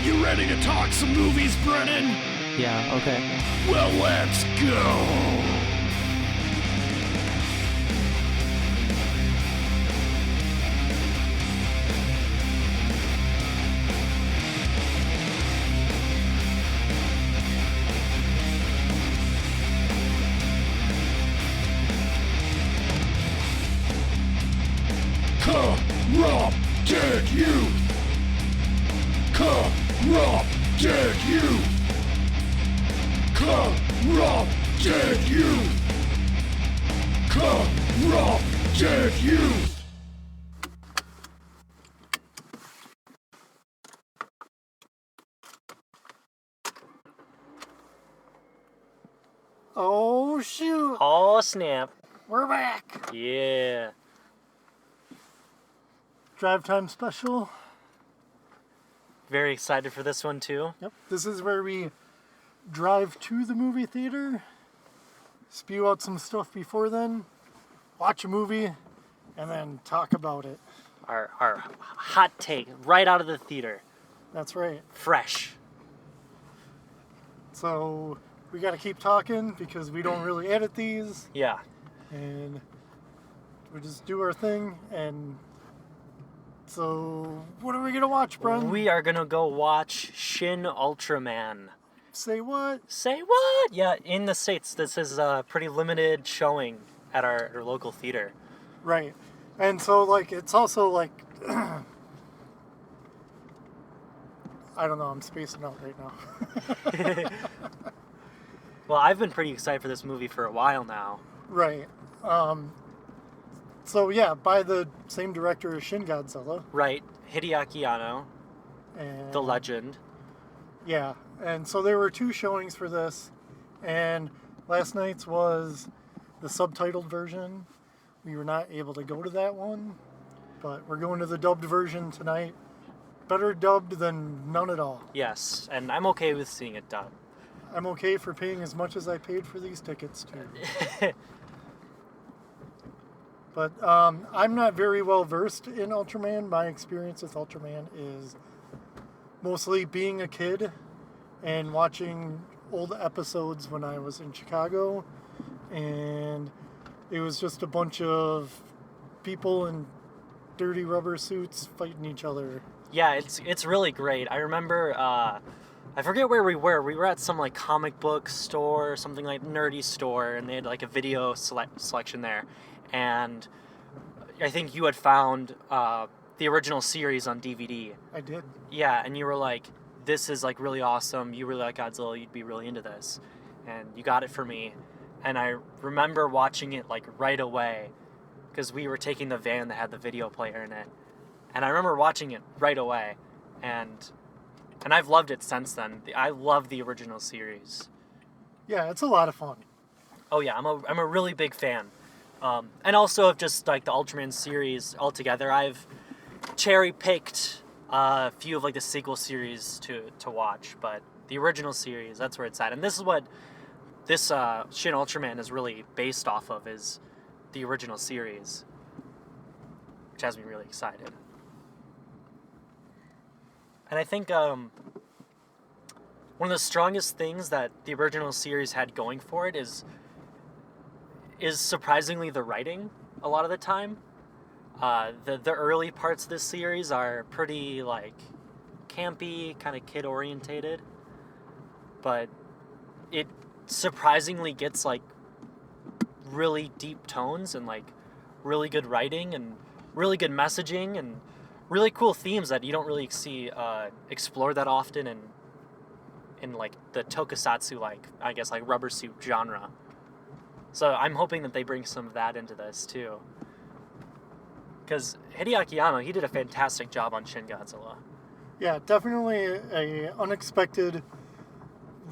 You ready to talk some movies, Brennan? Yeah, okay. Well, let's go! Corrupted youth! Corrupted youth! Corrupted youth! Corrupted youth! Oh shoot! Oh, snap. We're back! Yeah. Drive time special. Very excited for this one, too. Yep. This is where we drive to the movie theater, spew out some stuff before then, watch a movie, and then talk about it. Our hot take right out of the theater. That's right. Fresh. So we gotta keep talking because we don't really edit these, Yeah. and we just do our thing. And so, what are we gonna watch, Bren? We are going to go watch Shin Ultraman. Say what? Say what? Yeah, in the States, this is a pretty limited showing at our local theater. Right. And so, like, it's also like, I don't know, I'm spacing out right now. Well, I've been pretty excited for this movie for a while now. Right. So, yeah, by the same director as Shin Godzilla. Right. Hideaki Anno, And, the legend. Yeah. And so there were two showings for this. And last night's was the subtitled version. We were not able to go to that one. But we're going to the dubbed version tonight. Better dubbed than none at all. Yes, and I'm okay with seeing it done. I'm okay for paying as much as I paid for these tickets, too. But I'm not very well versed in Ultraman. My experience with Ultraman is mostly being a kid and watching old episodes when I was in Chicago. And it was just a bunch of people in dirty rubber suits fighting each other. Yeah, it's really great. I remember, I forget where we were. We were at some like comic book store, or something like nerdy store, and they had like a video selection there. And I think you had found the original series on DVD. I did. Yeah, and you were like, this is like really awesome. You really like Godzilla. You'd be really into this. And you got it for me. And I remember watching it like right away because we were taking the van that had the video player in it. And I remember watching it right away. And I've loved it since then. I love the original series. Yeah, it's a lot of fun. Oh yeah, I'm a really big fan. And also of just like the Ultraman series altogether. I've cherry-picked a few of like the sequel series to watch, but the original series, that's where it's at. And this is what this Shin Ultraman is really based off of, is the original series, which has me really excited. And I think one of the strongest things that the original series had going for it is surprisingly the writing a lot of the time. The early parts of this series are pretty like campy, kind of kid-orientated, but it surprisingly gets like really deep tones and like really good writing and really good messaging and really cool themes that you don't really see explored that often in like the tokusatsu, like I guess like rubber suit genre. So I'm hoping that they bring some of that into this too. Because Hideaki Anno, he did a fantastic job on Shin Godzilla. Yeah, definitely a unexpected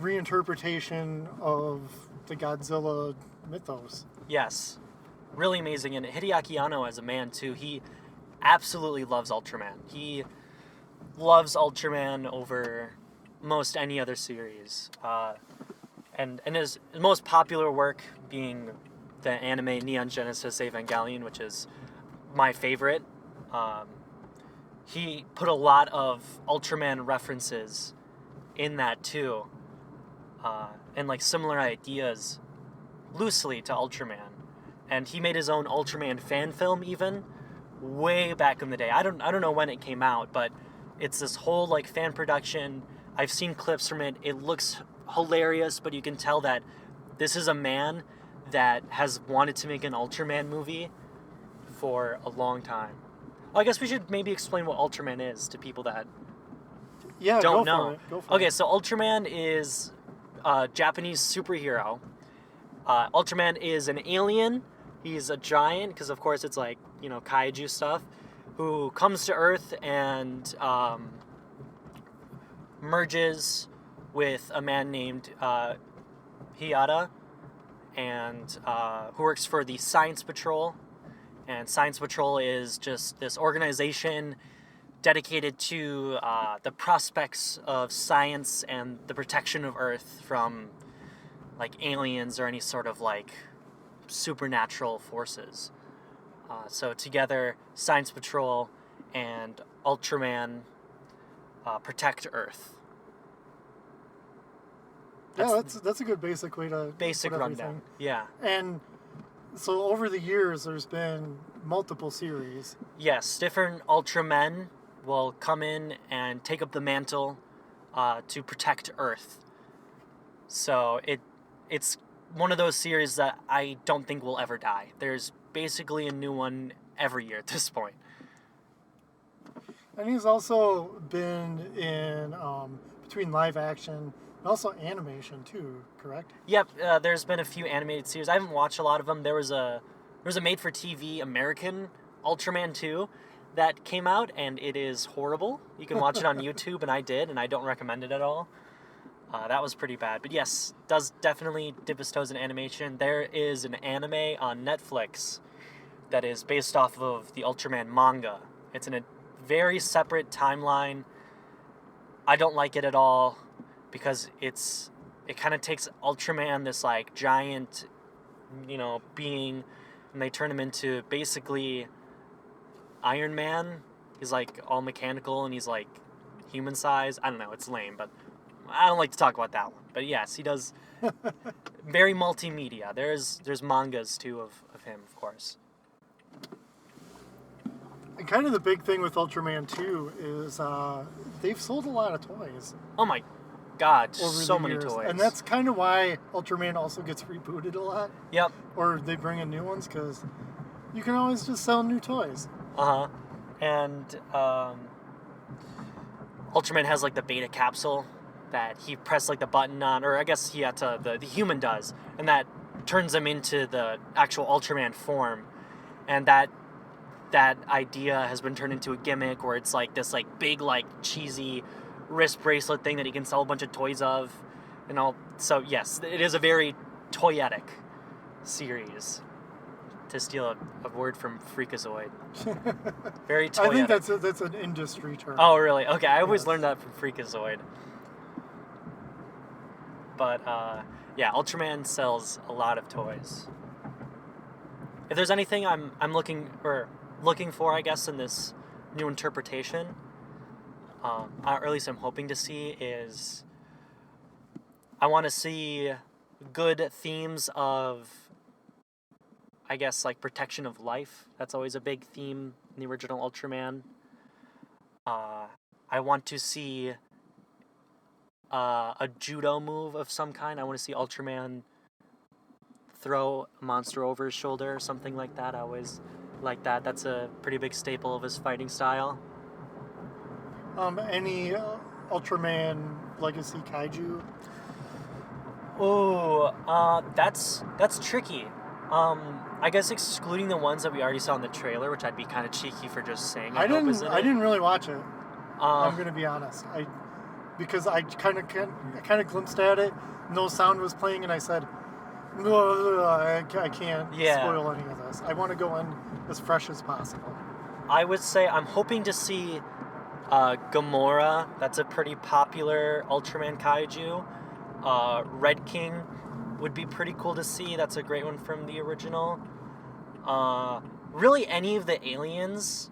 reinterpretation of the Godzilla mythos. Yes, really amazing. And Hideaki Anno as a man too, he absolutely loves Ultraman. He loves Ultraman over most any other series. And his most popular work being the anime Neon Genesis Evangelion, which is my favorite. he put a lot of Ultraman references in that too, and like similar ideas loosely to Ultraman. And he made his own Ultraman fan film even way back in the day. I don't know when it came out, but it's this whole like fan production. I've seen clips from it. It looks hilarious, but you can tell that this is a man that has wanted to make an Ultraman movie for a long time. Well, I guess we should maybe explain what Ultraman is to people that don't know. Go for Okay, it. so Ultraman is a Japanese superhero. Ultraman is an alien. He's a giant, because of course it's like, kaiju stuff, who comes to Earth and merges with a man named Hiata, and who works for the Science Patrol. And Science Patrol is just this organization dedicated to the prospects of science and the protection of Earth from like aliens or any sort of like supernatural forces. So together, Science Patrol and Ultraman protect Earth. That's a good basic way to Basic put rundown. everything. Yeah. And so over the years, there's been multiple series. Yes, different Ultramen will come in and take up the mantle to protect Earth. So it's one of those series that I don't think will ever die. There's basically a new one every year at this point. And he's also been in between live action and also animation too, correct? Yep, there's been a few animated series. I haven't watched a lot of them. There was a made-for-TV American Ultraman 2 that came out, and it is horrible. You can watch it on YouTube, and I did, and I don't recommend it at all. That was pretty bad. But yes, does definitely dip his toes in animation. There is an anime on Netflix that is based off of the Ultraman manga. It's in a very separate timeline. I don't like it at all because it kind of takes Ultraman, this like giant, being, and they turn him into basically Iron Man. He's like all mechanical and he's like human size. I don't know, it's lame, but I don't like to talk about that one. But yes, he does very multimedia. There's mangas too of him, of course. And kind of the big thing with Ultraman 2 is they've sold a lot of toys. Oh my god, Over so the many years. toys. And that's kind of why Ultraman also gets rebooted a lot. Yep. Or they bring in new ones, because you can always just sell new toys. Uh-huh. And Ultraman has like the beta capsule that he pressed like the button on, or I guess he had to, the human does, and that turns him into the actual Ultraman form. And that idea has been turned into a gimmick where it's like this like big like cheesy wrist bracelet thing that he can sell a bunch of toys of and all. So yes, it is a very toyetic series, to steal a word from Freakazoid. Very toyetic. I think that's an industry term. Oh really? Okay, I always Yes. learned that from Freakazoid. But yeah, Ultraman sells a lot of toys. If there's anything I'm looking for, I guess, in this new interpretation, or at least I'm hoping to see, is I want to see good themes of, I guess, like protection of life. That's always a big theme in the original Ultraman. I want to see a judo move of some kind. I want to see Ultraman throw a monster over his shoulder or something like that. I always like that. That's a pretty big staple of his fighting style. Any Ultraman Legacy Kaiju? Oh, that's tricky. I guess excluding the ones that we already saw in the trailer, which I'd be kind of cheeky for just saying. I didn't really watch it. I'm gonna be honest. Because I kind of glimpsed at it. No sound was playing, and I said, "No, I can't spoil any of this. I want to go in as fresh as possible." I would say I'm hoping to see Gamora. That's a pretty popular Ultraman kaiju. Red King would be pretty cool to see. That's a great one from the original. Really, any of the aliens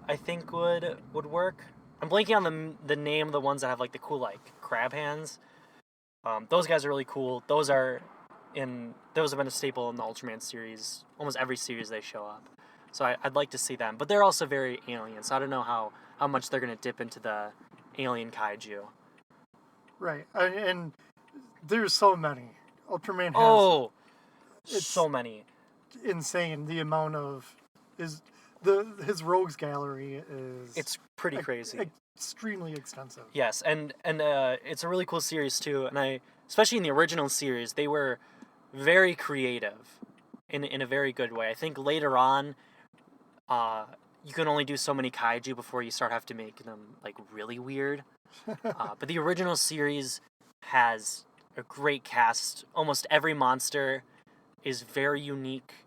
I think would work. I'm blanking on the name of the ones that have like the cool like crab hands. Those guys are really cool. Those have been a staple in the Ultraman series. Almost every series they show up. So I'd like to see them. But they're also very alien, so I don't know how much they're going to dip into the alien kaiju. Right. And there's so many. Ultraman has So many. insane. The amount of his rogues gallery is It's pretty crazy. Extremely extensive. Yes, and it's a really cool series too. And especially in the original series, they were very creative in a very good way. I think later on, you can only do so many kaiju before you start have to make them like really weird. But the original series has a great cast. Almost every monster is very unique,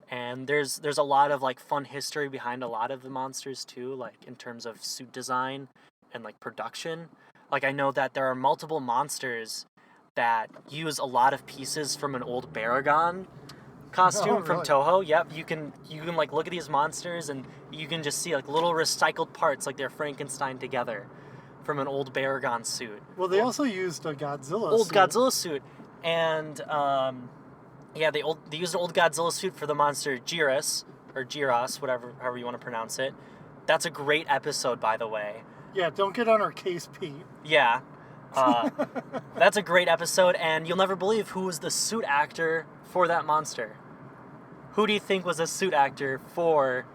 and there's a lot of like fun history behind a lot of the monsters too, like in terms of suit design and like production. Like I know that there are multiple monsters that use a lot of pieces from an old Baragon costume from really? Toho. Yep, you can like look at these monsters and you can just see like little recycled parts, like they're Frankenstein together from an old Baragon suit. Well, they also used a Godzilla Old suit. Godzilla suit, and they used an old Godzilla suit for the monster Jiras or Jiras, however you want to pronounce it. That's a great episode, by the way. Yeah, don't get on our case, Pete. Yeah. That's a great episode, and you'll never believe who was the suit actor for that monster. Who do you think was a suit actor for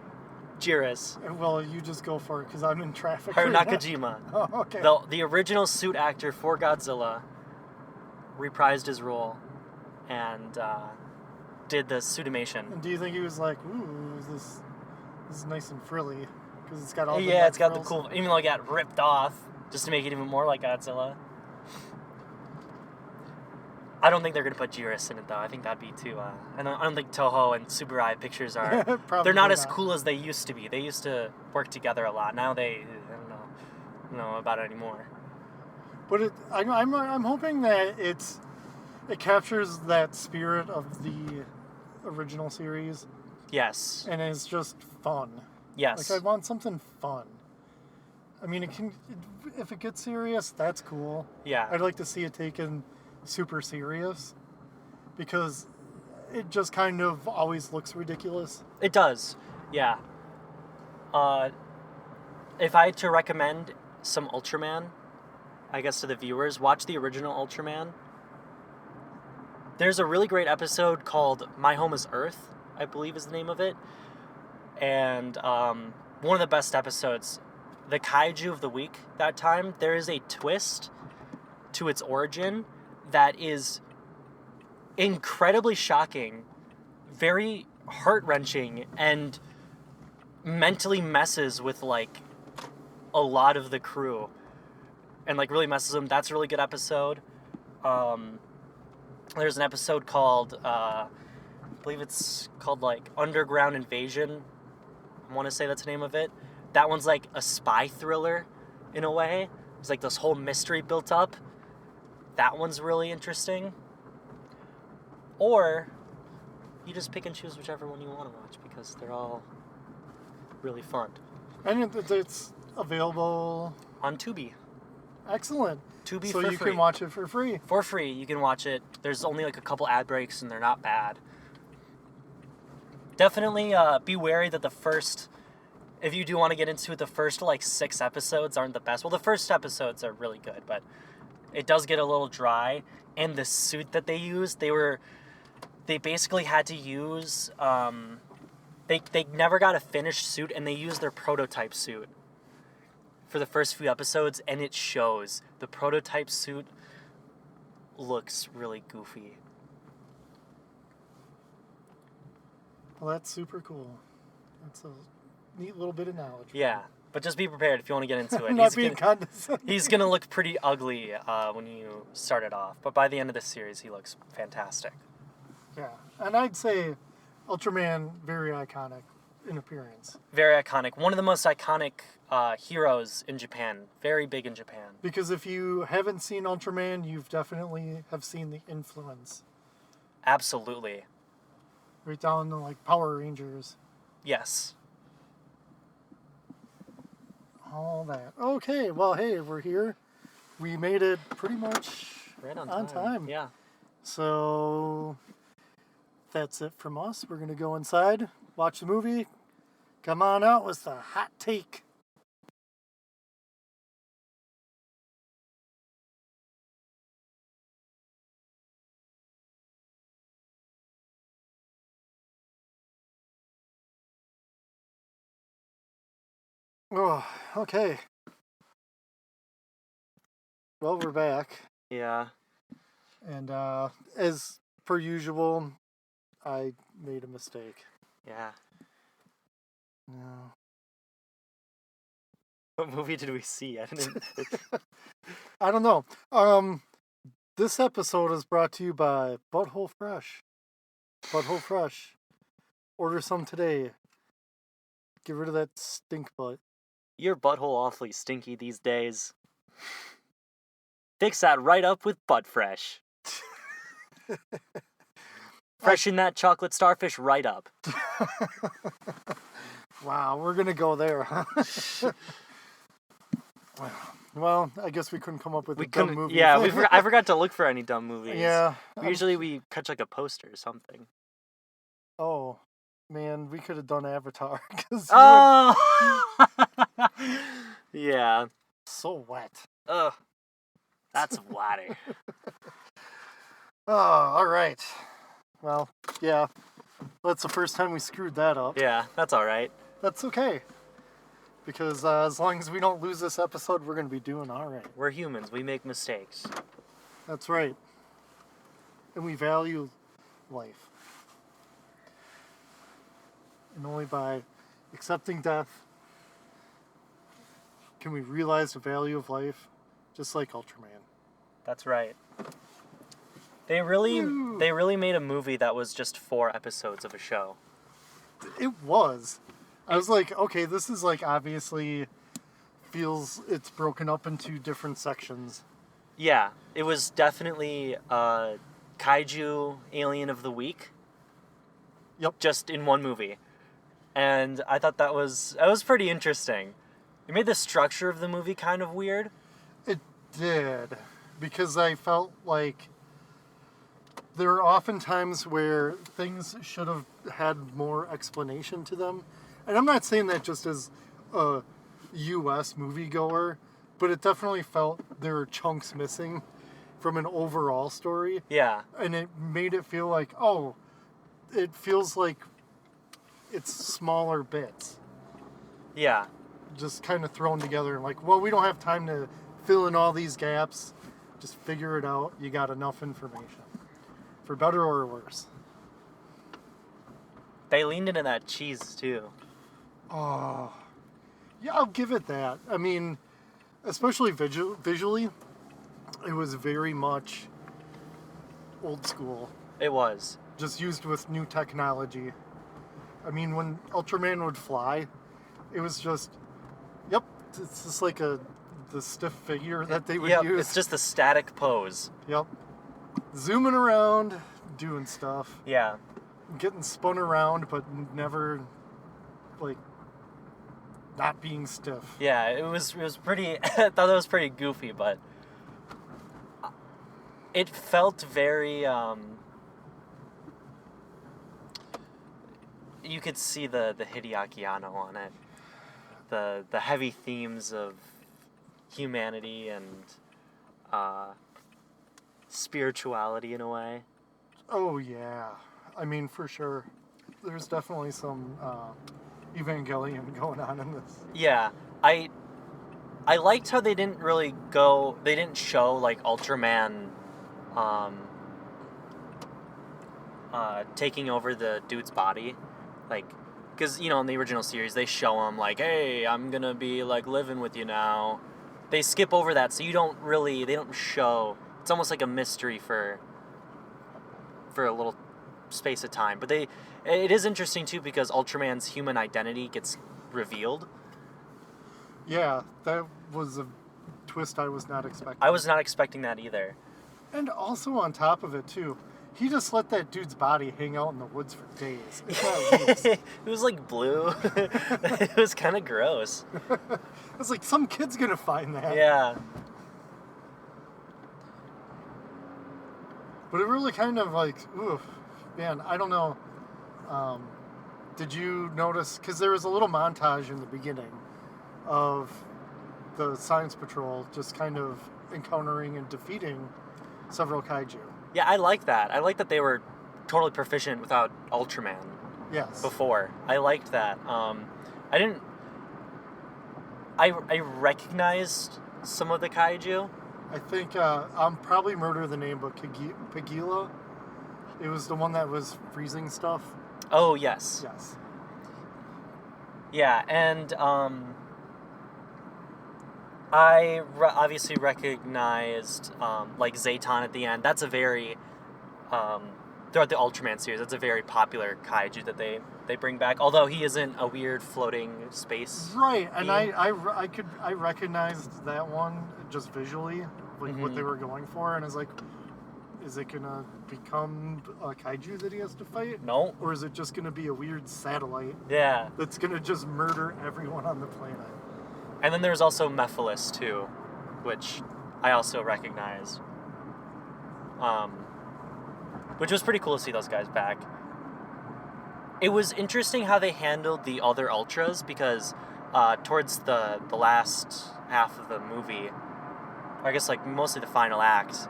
Jiras? Well, you just go for it, because I'm in traffic. Haru right now. Nakajima. Oh, okay. The original suit actor for Godzilla reprised his role and did the suitimation. And do you think he was like, ooh, this is nice and frilly? Because it's got all the Yeah, it's got frills. the cool... Even though it got ripped off, just to make it even more like Godzilla. I don't think they're going to put Jiras in it, though. I think that'd be too... I don't think Toho and Tsuburaya Pictures are... Probably they're not as cool as they used to be. They used to work together a lot. Now I don't know about it anymore. But I'm hoping that it captures that spirit of the original series, Yes. and it's just fun. Yes. Like, I want something fun. I mean, if it gets serious, that's cool. Yeah. I'd like to see it taken super serious, because it just kind of always looks ridiculous. It does. Yeah. If I had to recommend some Ultraman, I guess to the viewers, watch the original Ultraman. There's a really great episode called My Home is Earth, I believe is the name of it. And one of the best episodes, the kaiju of the week that time, there is a twist to its origin that is incredibly shocking, very heart-wrenching, and mentally messes with like a lot of the crew and like really messes them. That's a really good episode. There's an episode called I believe it's called like Underground Invasion. I want to say that's the name of it. That one's like a spy thriller in a way. There's like this whole mystery built up. That one's really interesting. Or you just pick and choose whichever one you want to watch, because they're all really fun. And it's available On Tubi. excellent. Tubi So for you free. can watch it for free. For free, you can watch it. There's only like a couple ad breaks, and they're not bad. Definitely be wary that if you do want to get into it, the first like 6 episodes aren't the best. Well, the first episodes are really good, but it does get a little dry. And the suit that they used, they basically had to use, they never got a finished suit, and they used their prototype suit for the first few episodes, and it shows. The prototype suit looks really goofy. Well, that's super cool. That's a neat little bit of knowledge. Yeah, but just be prepared if you want to get into it. I'm not being condescending. He's going to look pretty ugly when you start it off, but by the end of the series, he looks fantastic. Yeah, and I'd say Ultraman, very iconic in appearance. Very iconic. One of the most iconic heroes in Japan. Very big in Japan. Because if you haven't seen Ultraman, you've definitely have seen the influence. Absolutely. Right down to like Power Rangers. Yes. all that. Okay, well, hey, we're here. We made it pretty much Right on time. Yeah. So that's it from us. We're going to go inside, watch the movie. Come on out with the hot take. Oh, okay. Well, we're back. Yeah. And as per usual, I made a mistake. Yeah. No. What movie did we see? I didn't. I don't know. This episode is brought to you by Butthole Fresh. Butthole Fresh. Order some today. Get rid of that stink butt. Your butthole awfully stinky these days. Fix that right up with Butt Fresh. Freshen that chocolate starfish right up. Wow, we're gonna go there, huh? Well, I guess we couldn't come up with a dumb movie. Yeah, I forgot to look for any dumb movies. Yeah. Usually we catch like a poster or something. Oh, man, we could have done Avatar. Oh! Yeah. So wet. Ugh. That's water. Oh, all right. Well, yeah. That's the first time we screwed that up. Yeah, that's alright. That's okay. Because as long as we don't lose this episode, we're going to be doing all right. We're humans. We make mistakes. That's right. And we value life. And only by accepting death can we realize the value of life, just like Ultraman. That's right. They really made a movie that was just 4 episodes of a show. It was. I was like, okay, this is like obviously feels it's broken up into different sections. Yeah, it was definitely Kaiju Alien of the Week. Yep. Just in one movie. And I thought that was pretty interesting. It made the structure of the movie kind of weird. It did. Because I felt like there are often times where things should have had more explanation to them. And I'm not saying that just as a U.S. moviegoer, but it definitely felt there were chunks missing from an overall story. Yeah. And it made it feel like, oh, it feels like it's smaller bits. Yeah. Just kind of thrown together and like, well, we don't have time to fill in all these gaps. Just figure it out. You got enough information. For better or worse. They leaned into that cheese too. Oh, yeah, I'll give it that. I mean, especially visually, it was very much old school. It was. Just used with new technology. I mean, when Ultraman would fly, it was just, yep, it's just like the stiff figure that they would use. It's just the static pose. Yep. Zooming around, doing stuff. Yeah. Getting spun around, but never, like, not being stiff. Yeah, it was pretty. I thought it was pretty goofy, but it felt very. You could see the Hideaki Anno on it, the heavy themes of humanity and spirituality in a way. Oh yeah, I mean for sure. There's definitely some Evangelion going on in this. Yeah, I liked how they didn't show like Ultraman taking over the dude's body, like, because in the original series they show him like, hey, I'm gonna be like living with you now. They skip over that, so they don't show. It's almost like a mystery for a little space of time. But it is interesting too because Ultraman's human identity gets revealed. Yeah, that was a twist I was not expecting. I was not expecting that either. And also on top of it too, He just let that dude's body hang out in the woods for days. If not weeks. It was like blue. It was kind of gross. It's like some kid's gonna find that. Yeah. But it really kind of like, oof, man, I don't know. Did you notice, because there was a little montage in the beginning of the Science Patrol just kind of encountering and defeating several kaiju. Yeah, I like that. I like that they were totally proficient without Ultraman Yes. before. I liked that. I recognized some of the kaiju. I think I'm probably murder the name, but Pagila. It was the one that was freezing stuff. Oh, yes. Yes. Yeah, and I obviously recognized like Zayton at the end. That's a very throughout the Ultraman series. That's a very popular kaiju that they bring back. Although he isn't a weird floating space. Right, and being. I recognized that one just visually, like what they were going for, and I was like, is it gonna become a kaiju that he has to fight? No. Or is it just gonna be a weird satellite Yeah. that's gonna just murder everyone on the planet? And then there's also Mephiles too, which I also recognized. Which was pretty cool to see those guys back. It was interesting how they handled the other Ultras because towards the last half of the movie, or I guess like mostly the final act,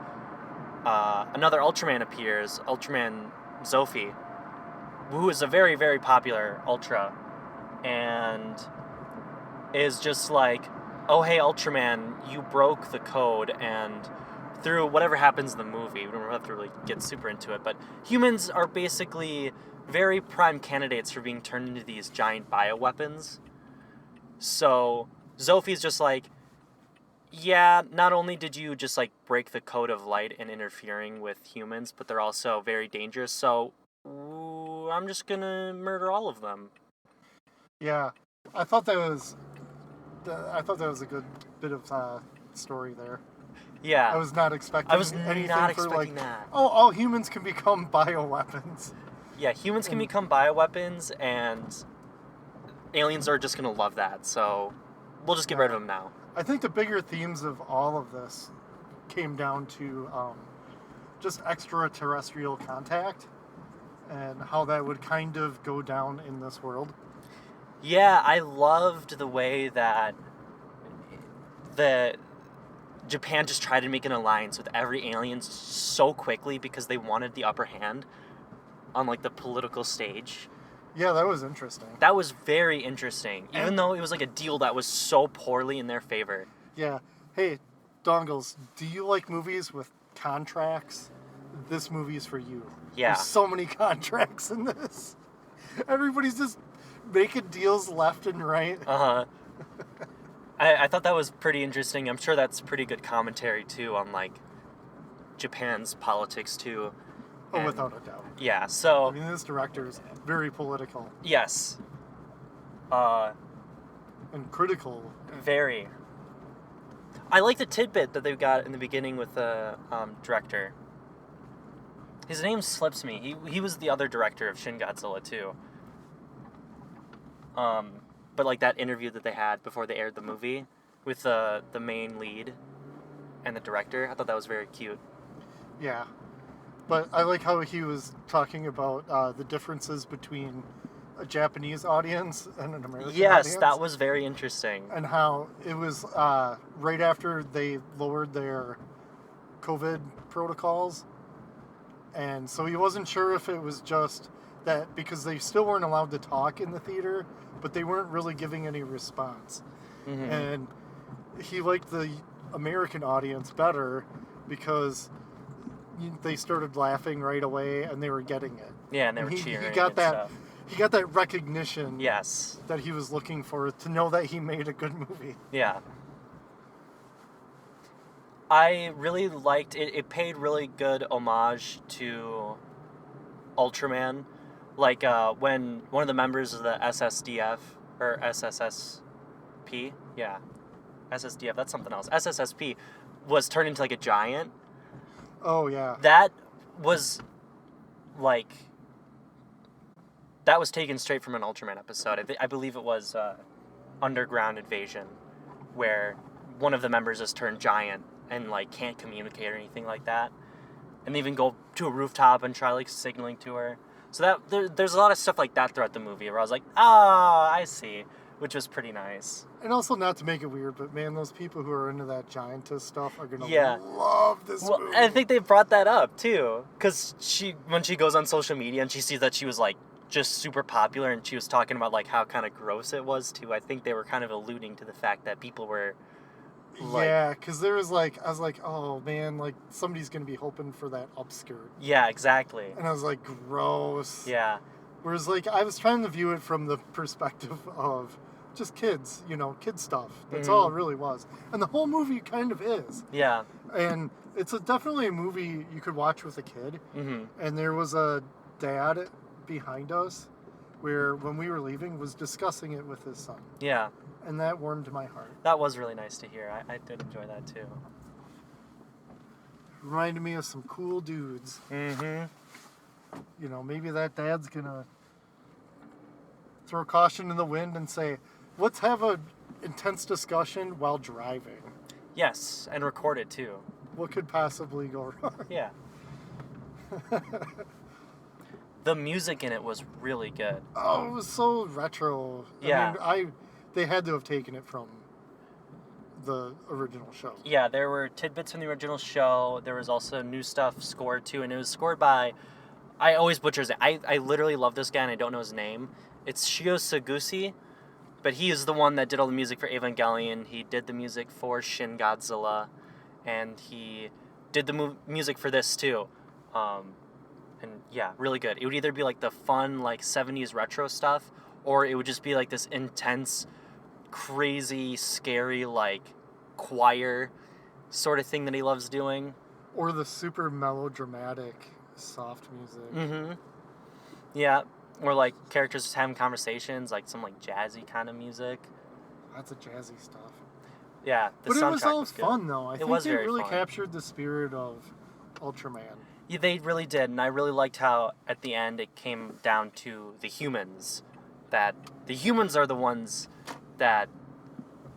another Ultraman appears, Ultraman Zophie, who is a very, very popular Ultra, and is just like, oh hey Ultraman, you broke the code, and through whatever happens in the movie, we don't have to really get super into it, but humans are basically very prime candidates for being turned into these giant bioweapons. So Zophie's just like, yeah, not only did you just like break the code of light and interfering with humans, but they're also very dangerous, so I'm just gonna murder all of them. Yeah, I thought that was a good bit of story there. Yeah. I was not expecting. I was anything not for expecting like, that. oh, all humans can become bioweapons. Yeah, humans can become bioweapons, and aliens are just gonna love that, so we'll just get rid of them now. I think the bigger themes of all of this came down to just extraterrestrial contact and how that would kind of go down in this world. Yeah, I loved the way that Japan just tried to make an alliance with every alien so quickly because they wanted the upper hand on like the political stage. Yeah, that was interesting. That was very interesting, even though it was like a deal that was so poorly in their favor. Yeah. Hey, Dongles, do you like movies with contracts? This movie is for you. Yeah. There's so many contracts in this. Everybody's just making deals left and right. Uh-huh. I thought that was pretty interesting. I'm sure that's pretty good commentary, too, on, like, Japan's politics, too. Oh, without a doubt. Yeah, so... I mean, this director is very political. Yes. And critical. Very. I like the tidbit that they've got in the beginning with the director. His name slips me. He was the other director of Shin Godzilla, too. But like that interview that they had before they aired the movie with the main lead and the director, I thought that was very cute. Yeah. But I like how he was talking about the differences between a Japanese audience and an American audience. Yes, that was very interesting. And how it was right after they lowered their COVID protocols. And so he wasn't sure if it was just that because they still weren't allowed to talk in the theater, but they weren't really giving any response. Mm-hmm. And he liked the American audience better because they started laughing right away and they were getting it. Yeah, and they were cheering and stuff. He got that recognition. Yes. That he was looking for to know that he made a good movie. Yeah. I really liked it. It paid really good homage to Ultraman. Like when one of the members of the SSDF, or SSSP, yeah, SSDF, that's something else, SSSP, was turned into like a giant. Oh, yeah. That was like, that was taken straight from an Ultraman episode. I believe it was Underground Invasion, where one of the members is turned giant and, like, can't communicate or anything like that. And they even go to a rooftop and try, like, signaling to her. So there's a lot of stuff like that throughout the movie where I was like, I see, which was pretty nice. And also, not to make it weird, but man, those people who are into that giantess stuff are gonna Yeah. love this movie. I think they brought that up too, because when she goes on social media and she sees that she was like just super popular and she was talking about like how kind of gross it was too. I think they were kind of alluding to the fact that people were. Yeah, because there was like, I was like, oh man, like somebody's gonna be hoping for that upskirt. Yeah, exactly. And I was like, gross. Yeah. Whereas like I was trying to view it from the perspective of just kids, kid stuff. That's all it really was. And the whole movie kind of is. Yeah. And it's definitely a movie you could watch with a kid. Mm-hmm. And there was a dad behind us where when we were leaving was discussing it with his son. Yeah. And that warmed my heart. That was really nice to hear. I did enjoy that too. Reminded me of some cool dudes. Mm-hmm. Maybe that dad's gonna throw caution in the wind and say, let's have an intense discussion while driving. Yes, and record it too. What could possibly go wrong? Yeah. The music in it was really good. Oh, it was so retro. Yeah. They had to have taken it from the original show. Yeah, there were tidbits from the original show. There was also new stuff scored too, and it was scored by. I always butcher it. I literally love this guy, and I don't know his name. It's Shio Saguchi, but he is the one that did all the music for Evangelion. He did the music for Shin Godzilla, and he did the music for this too. And yeah, really good. It would either be like the fun, like 70s retro stuff, or it would just be like this intense, crazy, scary, like choir sort of thing that he loves doing. Or the super melodramatic, soft music. Mm-hmm. Yeah. Or like characters just having conversations, like some like jazzy kind of music. That's a jazzy stuff. Yeah, but it was all good. fun though. I think was it very really fun. captured the spirit of Ultraman. Yeah, they really did, and I really liked how at the end it came down to the humans. That the humans are the ones that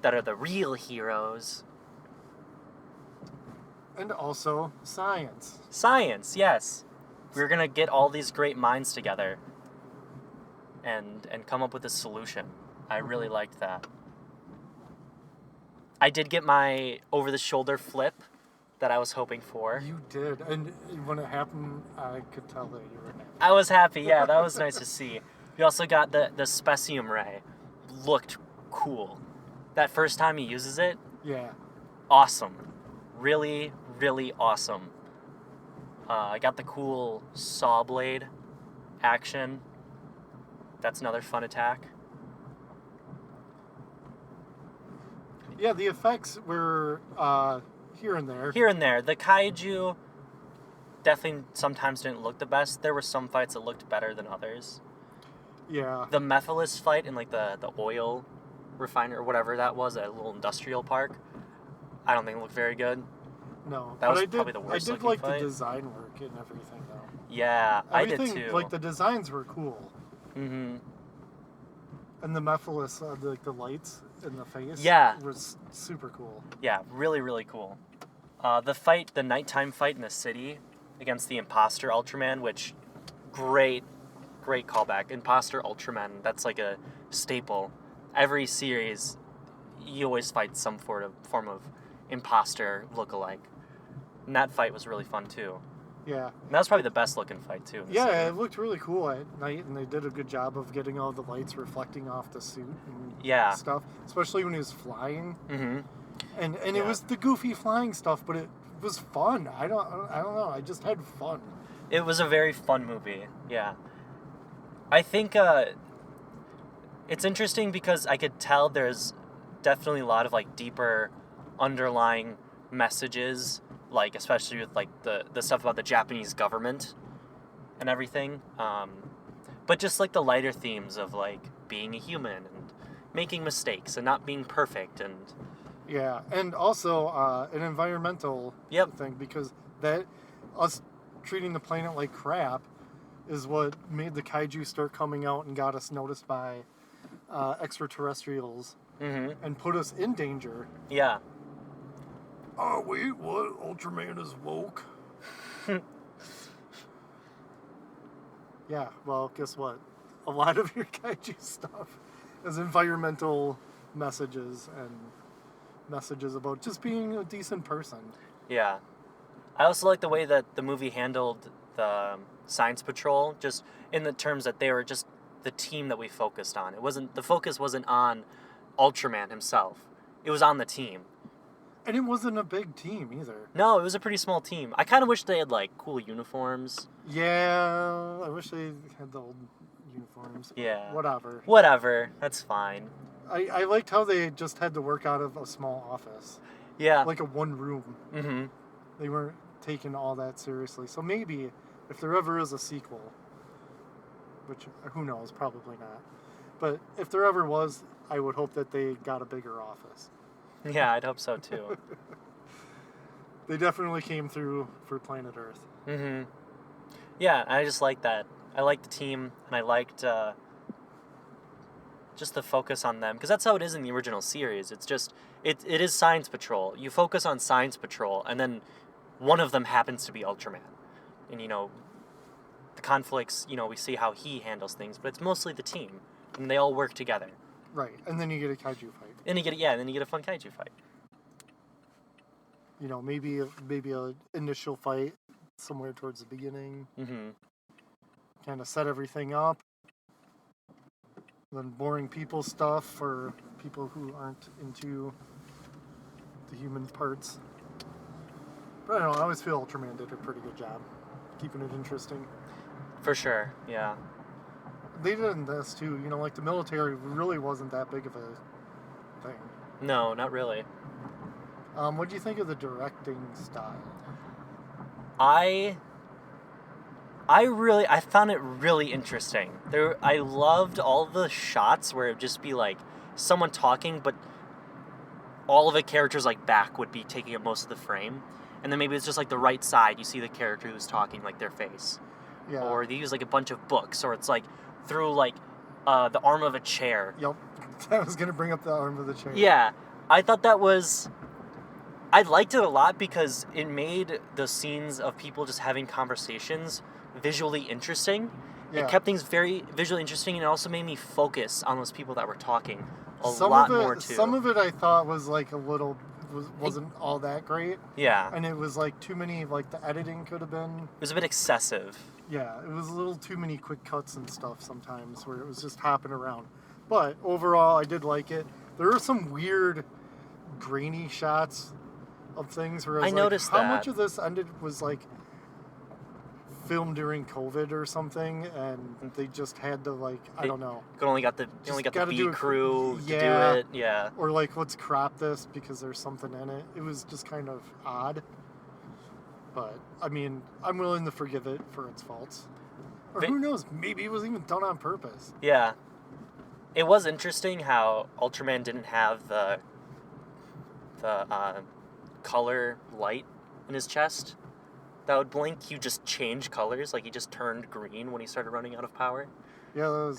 are the real heroes. And also science. Science, yes. We're gonna get all these great minds together and come up with a solution. I really liked that. I did get my over-the-shoulder flip that I was hoping for. You did, and when it happened, I could tell that you were happy. I was happy, yeah, that was nice to see. We also got the Specium Ray. Looked cool. That first time he uses it, Yeah. awesome. Really, really awesome. I got the cool saw blade action. That's another fun attack. Yeah, the effects were here and there. Here and there. The kaiju definitely sometimes didn't look the best. There were some fights that looked better than others. Yeah. The Mephiles fight in like the oil refiner or whatever that was, at a little industrial park, I don't think it looked very good. No. That but was I did, probably the worst I did looking like fight. the design work and everything though. Yeah, Everything, I did too. Like the designs were cool. Mm-hmm. And the Mephiles, like the lights in the face, Yeah. was super cool. Yeah, really, really cool. The nighttime fight in the city against the Imposter Ultraman, which, great callback. Imposter Ultraman, that's like a staple. Every series, you always fight some form of imposter look-alike. And that fight was really fun too. Yeah. And that was probably the best looking fight too. In the Yeah, city. it looked really cool at night, and they did a good job of getting all the lights reflecting off the suit and Yeah. stuff, especially when he was flying. Mm-hmm. And Yeah. it was the goofy flying stuff, but it was fun. I don't know. I just had fun. It was a very fun movie. Yeah. I think it's interesting because I could tell there's definitely a lot of like deeper underlying messages, like especially with like the stuff about the Japanese government and everything. But just like the lighter themes of like being a human and making mistakes and not being perfect and Yeah, and also an environmental Yep. thing, because that us treating the planet like crap is what made the kaiju start coming out and got us noticed by extraterrestrials and put us in danger. Yeah. Oh, wait, what? Ultraman is woke? Yeah, well, guess what? A lot of your kaiju stuff is environmental messages and messages about just being a decent person. Yeah. I also like the way that the movie handled the Science Patrol, just in the terms that they were just the team that we focused on. The focus wasn't on Ultraman himself. It was on the team. And it wasn't a big team either. No, it was a pretty small team. I kind of wish they had, like, cool uniforms. Yeah, I wish they had the old uniforms. Yeah. Whatever. Whatever. That's fine. I liked how they just had to work out of a small office. Yeah. Like a one room. Mm-hmm. They weren't taking all that seriously. So maybe, if there ever is a sequel, which, who knows, probably not. But if there ever was, I would hope that they got a bigger office. Yeah, I'd hope so, too. They definitely came through for Planet Earth. Mm-hmm. Yeah, I just like that. I liked the team, and I liked just the focus on them. Because that's how it is in the original series. It's just, it is Science Patrol. You focus on Science Patrol, and then one of them happens to be Ultraman. And, you know, the conflicts, you know, we see how he handles things, but it's mostly the team. And they all work together. Right, and then you get a kaiju fight. And then you get a fun kaiju fight. You know, maybe a initial fight somewhere towards the beginning. Mm-hmm. Kind of set everything up. Then boring people stuff for people who aren't into the human parts. But I don't know, I always feel Ultraman did a pretty good job keeping it interesting. For sure, yeah. They did in this too, you know, like the military really wasn't that big of a thing. No, not really. What do you think of the directing style? I found it really interesting. I loved all the shots where it would just be like someone talking, but all of the characters like back would be taking up most of the frame. And then maybe it's just like the right side, you see the character who's talking, like their face. Yeah. Or they use like a bunch of books, or it's like through like the arm of a chair. Yep. I was going to bring up the arm of the chair. Yeah. I thought I liked it a lot because it made the scenes of people just having conversations visually interesting. Yeah. It kept things very visually interesting, and it also made me focus on those people that were talking lot more too. Some of it I thought was like a little wasn't all that great. Yeah. And it was like too many, like the editing could have been. It was a bit excessive. Yeah, it was a little too many quick cuts and stuff sometimes where it was just hopping around. But overall, I did like it. There were some weird grainy shots of things where I was noticed how that. much of this was like filmed during COVID or something, and they just had to like, I don't know. You only got the gotta do B it- crew to yeah. do it. Yeah. Or like, let's crop this because there's something in it. It was just kind of odd. But, I mean, I'm willing to forgive it for its faults. Or who knows, maybe it was even done on purpose. Yeah. It was interesting how Ultraman didn't have the color light in his chest that would blink. He just changed colors, like he just turned green when he started running out of power. Yeah,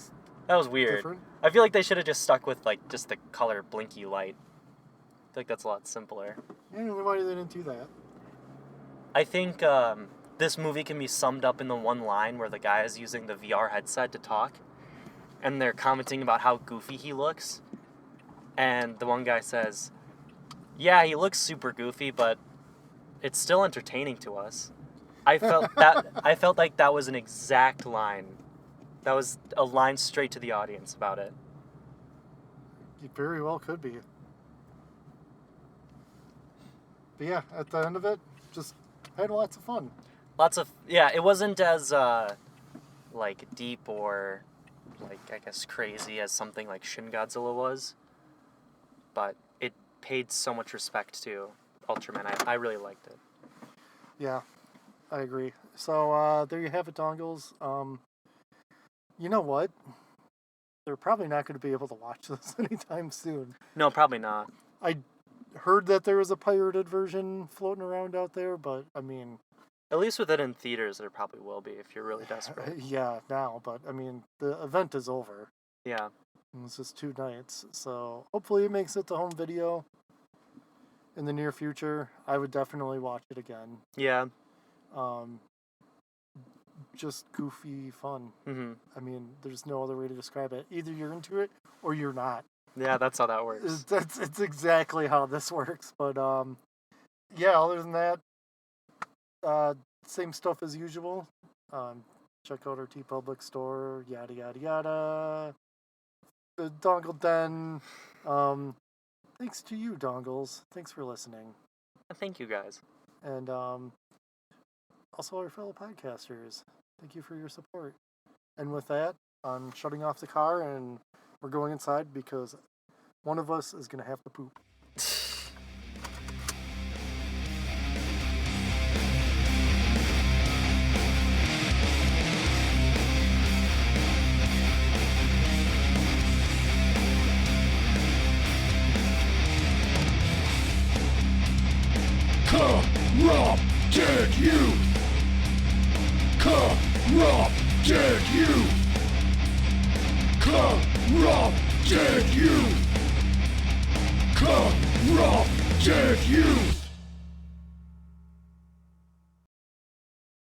that was weird. different. I feel like they should have just stuck with like just the color blinky light. I think that's a lot simpler. Yeah, why they didn't do that? I think this movie can be summed up in the one line where the guy is using the VR headset to talk, and they're commenting about how goofy he looks, and the one guy says, "Yeah, he looks super goofy, but it's still entertaining to us." I felt like that was an exact line. That was a line straight to the audience about it. It very well could be. But yeah, at the end of it, just had lots of fun. It wasn't as like deep or like I guess crazy as something like Shin Godzilla was, but it paid so much respect to Ultraman. I really liked it. Yeah, I agree. So there you have it, Dongles. You know what? They're probably not going to be able to watch this anytime soon. No, probably not. I heard that there was a pirated version floating around out there, but I mean, At least with it in theaters, there probably will be if you're really desperate. Yeah, now, but I mean, the event is over. Yeah. It's just 2 nights, so hopefully it makes it to home video in the near future. I would definitely watch it again. Yeah. Just goofy fun. Mm-hmm. I mean, there's no other way to describe it. Either you're into it or you're not. Yeah, that's how that works. It's exactly how this works. But yeah, other than that, same stuff as usual. Check out our TeePublic store, yada yada yada. The Dongle Den. Thanks to you, Dongles. Thanks for listening. Thank you, guys. And also our fellow podcasters. Thank you for your support. And with that, I'm shutting off the car and we're going inside because one of us is going to have to poop. Corrupted youth! Corrupted youth! Corrupted youth! Corrupted youth!